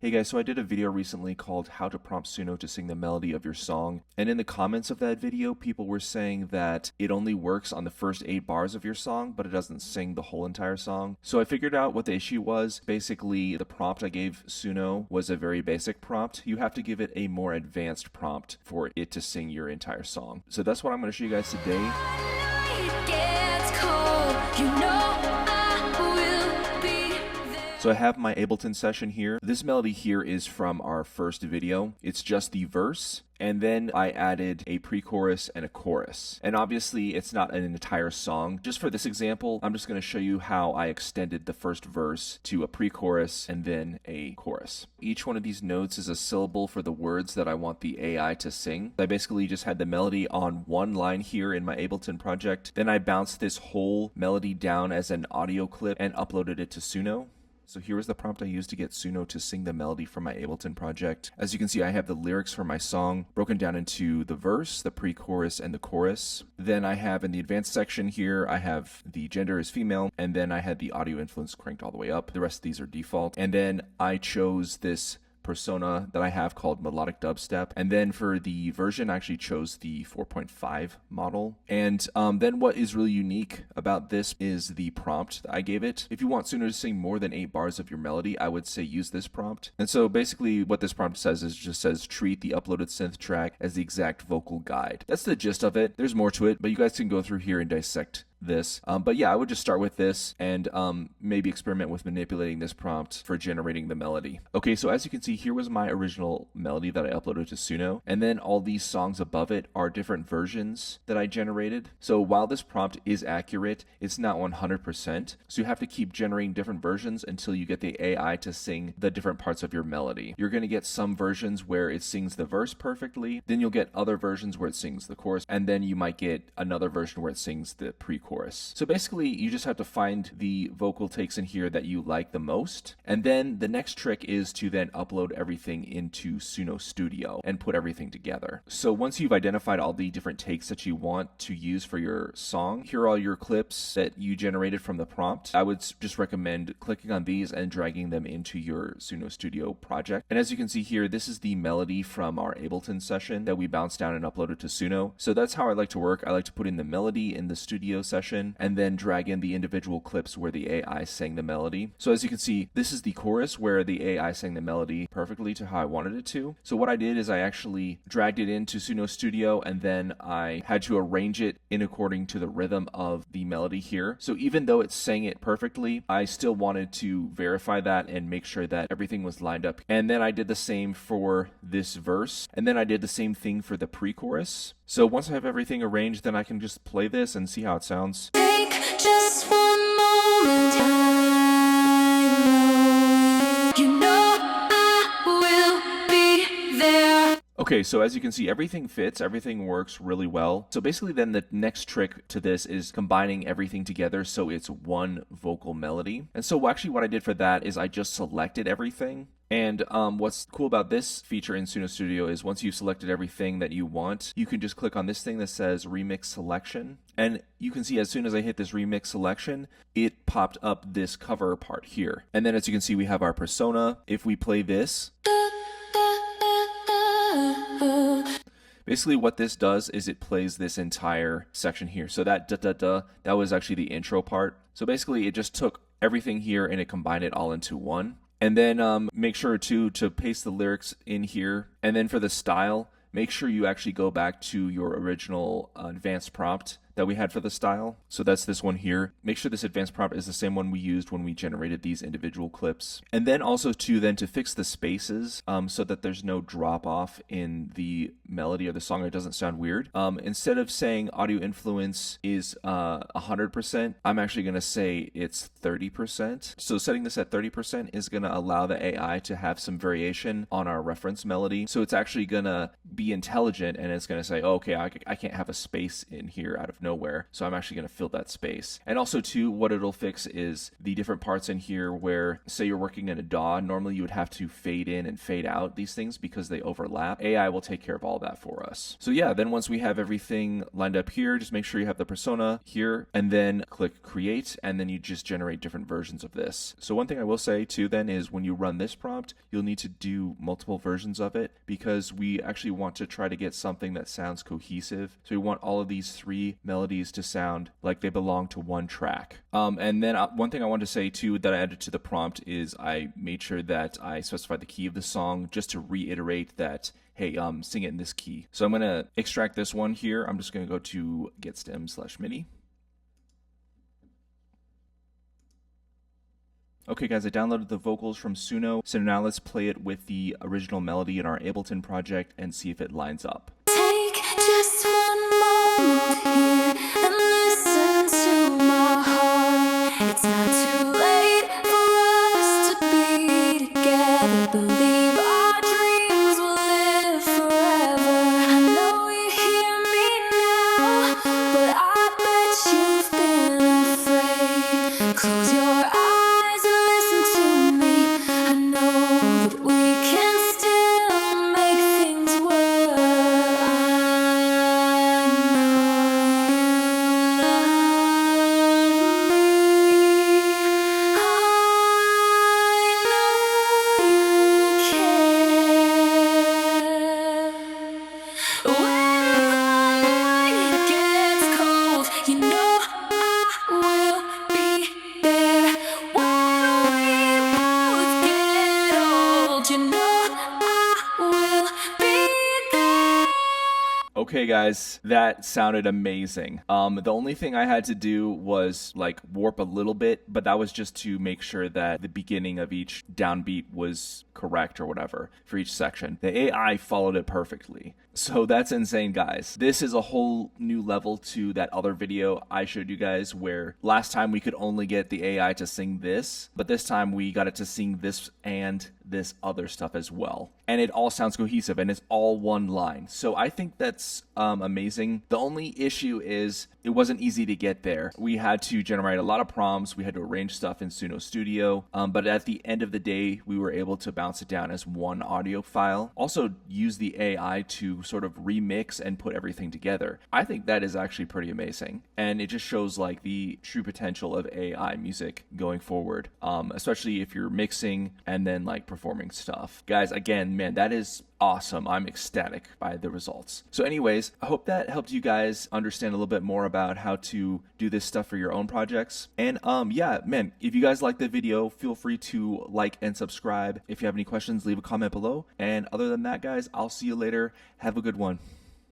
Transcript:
Hey guys, so I did a video recently called How to Prompt Suno to Sing the Melody of Your Song. And in the comments of that video, people were saying that it only works on the first 8 bars of your song, but it doesn't sing the whole entire song. So I figured out what the issue was. Basically, the prompt I gave Suno was a very basic prompt. You have to give it a more advanced prompt for it to sing your entire song. So that's what I'm going to show you guys today. So I have my Ableton session here. This melody here is from our first video. It's just the verse, and then I added a pre-chorus and a chorus. And obviously it's not an entire song. Just for this example, I'm just going to show you how I extended the first verse to a pre-chorus and then a chorus. Each one of these notes is a syllable for the words that I want the AI to sing. I basically just had the melody on one line here in my Ableton project. Then I bounced this whole melody down as an audio clip and uploaded it to Suno. So here is the prompt I used to get Suno to sing the melody from my Ableton project. As you can see, I have the lyrics for my song broken down into the verse, the pre-chorus, and the chorus. Then I have in the advanced section here, I have the gender is female, and then I had the audio influence cranked all the way up. The rest of these are default. And then I chose this persona that I have called melodic dubstep, and then for the version I actually chose the 4.5 model. And then what is really unique about this is the prompt that I gave it. If you want Suno to sing more than 8 bars of your melody, I would say use this prompt. And so basically what this prompt says is just says treat the uploaded synth track as the exact vocal guide. That's the gist of it. There's more to it, but you guys can go through here and dissect this. But yeah, I would just start with this and maybe experiment with manipulating this prompt for generating the melody. Okay, so as you can see, here was my original melody that I uploaded to Suno, and then all these songs above it are different versions that I generated. So while this prompt is accurate, it's not 100%. So you have to keep generating different versions until you get the AI to sing the different parts of your melody. You're going to get some versions where it sings the verse perfectly, then you'll get other versions where it sings the chorus, and then you might get another version where it sings the pre-chorus. So basically you just have to find the vocal takes in here that you like the most. And then the next trick is to then upload everything into Suno Studio and put everything together. So once you've identified all the different takes that you want to use for your song, here are all your clips that you generated from the prompt. I would just recommend clicking on these and dragging them into your Suno Studio project. And as you can see here, this is the melody from our Ableton session that we bounced down and uploaded to Suno. So that's how I like to work. I like to put in the melody in the studio session and then drag in the individual clips where the AI sang the melody. So as you can see, this is the chorus where the AI sang the melody perfectly to how I wanted it to. So what I did is I actually dragged it into Suno Studio, and then I had to arrange it in according to the rhythm of the melody here. So even though it sang it perfectly, I still wanted to verify that and make sure that everything was lined up. And then I did the same for this verse, and then I did the same thing for the pre-chorus. So once I have everything arranged, then I can just play this and see how it sounds. Take just one moment, you know I will be there. Okay, so as you can see, everything fits, everything works really well. So basically then the next trick to this is combining everything together so it's one vocal melody. And so actually what I did for that is I just selected everything. And what's cool about this feature in Suno Studio is once you've selected everything that you want, you can just click on this thing that says Remix Selection. And you can see as soon as I hit this Remix Selection, it popped up this cover part here. And then as you can see, we have our persona. If we play this, basically what this does is it plays this entire section here. So that da-da-da, that was actually the intro part. So basically it just took everything here and it combined it all into one. And then make sure to paste the lyrics in here. And then for the style, make sure you actually go back to your original advanced prompt that we had for the style. So that's this one here. Make sure this advanced prompt is the same one we used when we generated these individual clips. And then also to fix the spaces so that there's no drop off in the melody of the song. It doesn't sound weird. Instead of saying audio influence is 100%, I'm actually going to say it's 30%. So setting this at 30% is going to allow the AI to have some variation on our reference melody. So it's actually going to be intelligent and it's going to say, oh, okay, I can't have a space in here out of nowhere. nowhere. So I'm actually going to fill that space. And also too, what it'll fix is the different parts in here where, say you're working in a DAW, normally you would have to fade in and fade out these things because they overlap. AI will take care of all that for us. So yeah, then once we have everything lined up here, just make sure you have the persona here and then click create, and then you just generate different versions of this. So one thing I will say too then is when you run this prompt, you'll need to do multiple versions of it because we actually want to try to get something that sounds cohesive. So we want all of these 3 melodies to sound like they belong to one track. And then one thing I want to say too that I added to the prompt is I made sure that I specified the key of the song just to reiterate that, hey, sing it in this key. So I'm going to extract this one here. I'm just going to go to get stem/MIDI. Okay guys, I downloaded the vocals from Suno, so now let's play it with the original melody in our Ableton project and see if it lines up. Take just one moment here and listen to my heart. It's not too late for us to be together. Believe our dreams will live forever. I know you hear me now, but I bet you've been afraid. Close your eyes and listen to me. I know that we can still make things work. Okay guys, that sounded amazing. The only thing I had to do was like warp a little bit, but that was just to make sure that the beginning of each downbeat was correct or whatever for each section. The AI followed it perfectly. So that's insane, guys. This is a whole new level to that other video I showed you guys where last time we could only get the AI to sing this, but this time we got it to sing this and this other stuff as well. And it all sounds cohesive and it's all one line. So I think that's amazing. The only issue is it wasn't easy to get there. We had to generate a lot of prompts. We had to arrange stuff in Suno Studio. But at the end of the day, we were able to bounce it down as one audio file. Also use the AI to sort of remix and put everything together. I think that is actually pretty amazing. And it just shows like the true potential of AI music going forward, especially if you're mixing and then like performing stuff. Guys, again, man, that is awesome. I'm ecstatic by the results. So anyways, I hope that helped you guys understand a little bit more about how to do this stuff for your own projects. And yeah, man, if you guys like the video, feel free to like and subscribe. If you have any questions, leave a comment below. And other than that, guys, I'll see you later. Have a good one.